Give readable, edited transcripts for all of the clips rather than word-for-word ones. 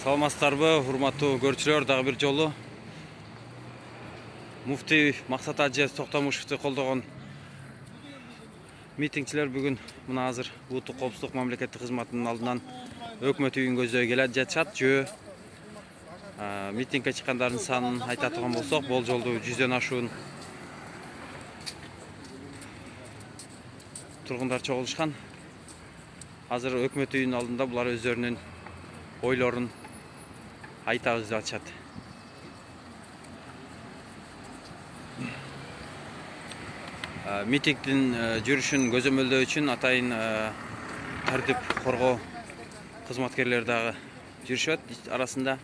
Саламатсыздарбы, урматтуу көрүүчүлөр, дагы бир жолу муфтий Максат Ажы Токтомушевди колдогон митингчилер бүгүн мына азыр улуттук коопсуздук мамлекеттик кызматынын алдынан өкмөт үйүн көздөй келе жатышат. Жөө митингге чыккандардын санын айта турган болсок, бул жолду 100дөн ашуун тургундар чогулушкан. Азыр өкмөт үйүнүн алдында булар өздөрүнүн ойлорун айтабыз деп атышат. Митингдин жүрүшүн көзөмөлдөө үчүн атайын тартип коргоо кызматкерлери дагы жүрүшөт арасында.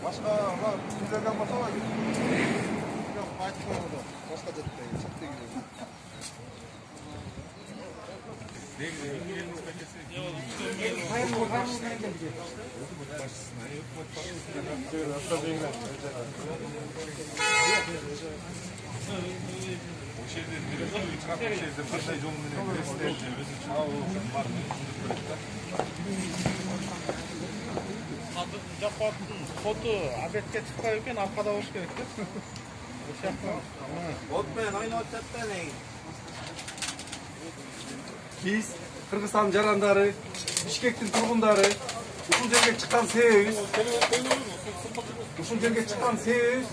Başka var, sizlerden masa var. Yok, baytık var orada. Başka detay, çok da gidiyor. Foto abetke çıkar ekan arkada hoş gerek. Otmayın, aynı otçattan neyin? Biz, Kırgızstan jarandары, Bişkektin turgundары, ушул жерге чыккан себебибиз,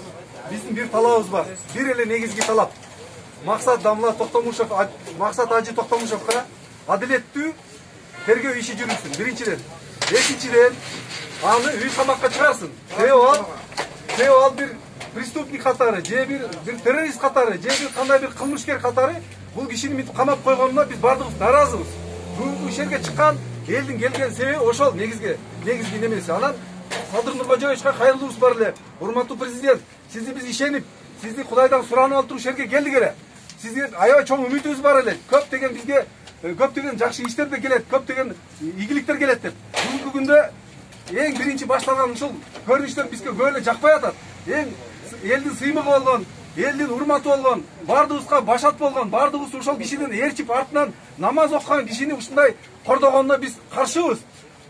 биздин бир талабыбыз бар. Бир эле негизги талап. Максат Ажы Токтомушевка адилеттүү тергөө иши жүрүлсүн. Биринчиден. Экинчиден, аны үй камакка чыгарсын. Себеби ал бир преступник катары, же бир террорист катары, же бир кандай бир кылмышкер катары бул кишини мынтип камап койгонуна биз бардыгыбыз наразыбыз. Бүгүнкү ишерге чыккан элдин келген себеби ошол негизги немеси. Анан Садыр Нуркожоевичке кайрылуубуз бар эле. Урматтуу президент, сизди биз ишенип, сизди Кудайдан суранып алып туруп ишерге келдик эле. Сизге аябай чоң үмүтүбүз бар эле. Көптөгөн бизге көптөгөн жакшы иштер да келет, көптөгөн ийгиликтер келет деп. Бүгүнкү күндө эң биринчи башталган ушул көрүнүштөр бизге көбөлө жакпай атат. Эң элдин сыймыгы болгон, элдин урматы болгон, бардыгыбызга башат болгон, бардыгыбыз ошол кишиден ээрчип артынан намаз окуган кишини ушундай кордогонуна биз каршыбыз.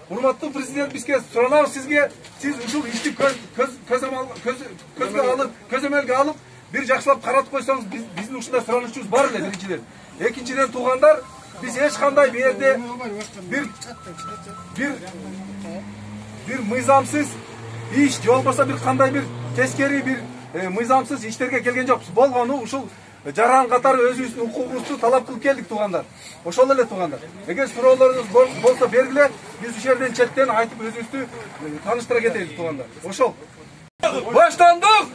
Урматтуу президент, бизге суранабыз сизге, сиз ушул ишти көзөмөлгө алып, бир жакшылап каратып койсоңуз, биздин ушундай суранычыбыз бар эле биринчиден. Экинчиден, туугандар, биз эч кандай бу жерде бир мыйзамсыз иш, же болбосо бир кандай бир тескери бир мыйзамсыз иштерге келген жокпуз. Болгону ушул жаран катары өзүбүздүн укугубузду талап кылып келдик, туугандар. Ошол эле, туугандар. Эгер суроолоруңуз болсо бергиле, биз ушул жерден четтен айтып өзүбүздү тааныштыра кетели, туугандар. Ошол. Баштандык!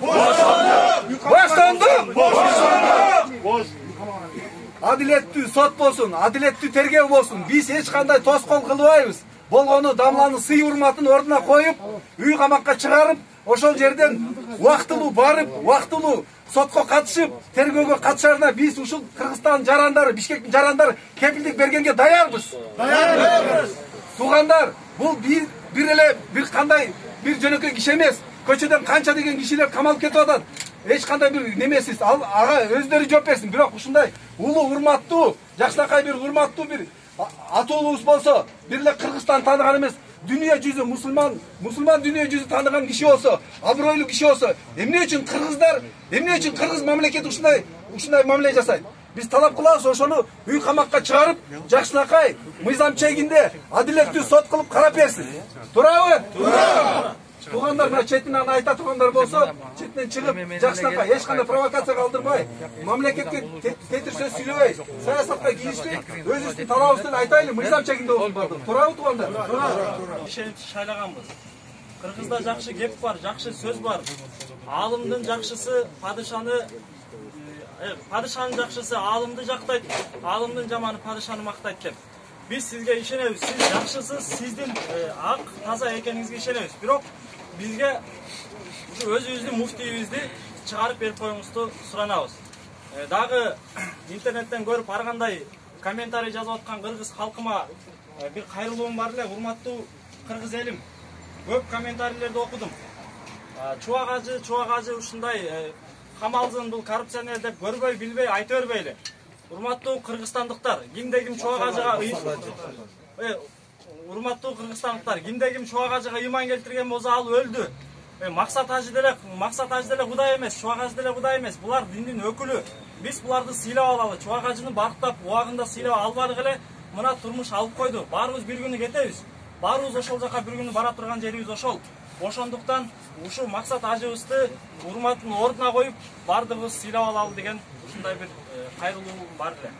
Адилеттүү сот болсун, адилеттүү тергөө болсун. Биз эч кандай тоскоол кылбайбыз. Болгону дамланын сый урматын ордуна коюп, үй камакка чыгарып, ошол жерден убактылуу барып, убактылуу сотко катышып, тергөөгө катышарына биз ушул Кыргызстан жарандары, Бишкектин жарандары кепилдик бергенге даярбыз. Туугандар, бул бир кандай бир жөнөкөй киши эмес. Көчөдөн канча деген кишилер камалып кетип атат. Эч кандай бир немесиз. Ага өздөрү жооп берсин. Бирок ушундай улуу урматтуу, жакшынакай бир урматтуу бир атуулубуз болсо, бир эле Кыргызстан тааныган эмес, дүйнө жүзү мусулман дүйнө жүзү тааныган киши болсо, абройлуу киши болсо, эмне үчүн Кыргыз мамлекети ушундай мамиле жасайт? Биз талап кылабыз ошону үй камакка чыгарып, жакшынакай мыйзам чегинде адилеттүү сот кылып карап берсин. Туурабы? Туура. Туугандар, мына четинен айта тургандар болсо, четинен чыгып, жакшынакай эч кандай провокация калтырбай, мамлекетке тетир сөз сүйлөбөй, саясатка киришпей, өзүбүздүн талабыбызды айтайлы, мыйзам чегинде болсун бардыгы. Туурабы, туугандар? Туура. Ишенip шайлаганбыз. Кыргызда жакшы кеп бар, жакшы сөз бар. Алымдын жакшысы падышанын жакшысы алымды жактайт, алымдын жаманы падышаны мактайт деп. Биз сизге ишенебиз, сиз жакшысыз, сиздин ак, таза экениңизге ишенебиз. Бирок бизге өзүбүздүн муфтийибизди чыгарып берип коюңузду суранабыз. Дагы интернеттен көрүп ар кандай комментарий жазып аткан кыргыз халкыма bir кайрылуум бар эле, урматтуу кыргыз элим. көп комментарийлерди окудум. Чубак ажы ушундай камалдын бул коррупционер деп көрбөй билбей айта бербейли. Урматтуу кыргызстандыктар, кимде ким Чубак ажыга урматтуу кыргызстандыктар, кимде ким Чубак ажыга ыйман келтирген болсо ал өлдү. Максат ажы деле Кудай эмес, Чубак ажы деле Кудай эмес. Булар диндин өкүлү. Биз буларды сыйлап алалы. Чубак ажыны барктап, убагында сыйлап албадык эле. Мына турмуш алып койду. Баарыбыз бир күнү кетебиз. Баарыбыз ошол жака бир күнү бара турган жерибиз ошол. Ошондуктан ушу Максат ажыбызды урматтын ордуна коюп, бардыгыбыз сыйлап алалы деген ушундай бир кайрылуу бар эле.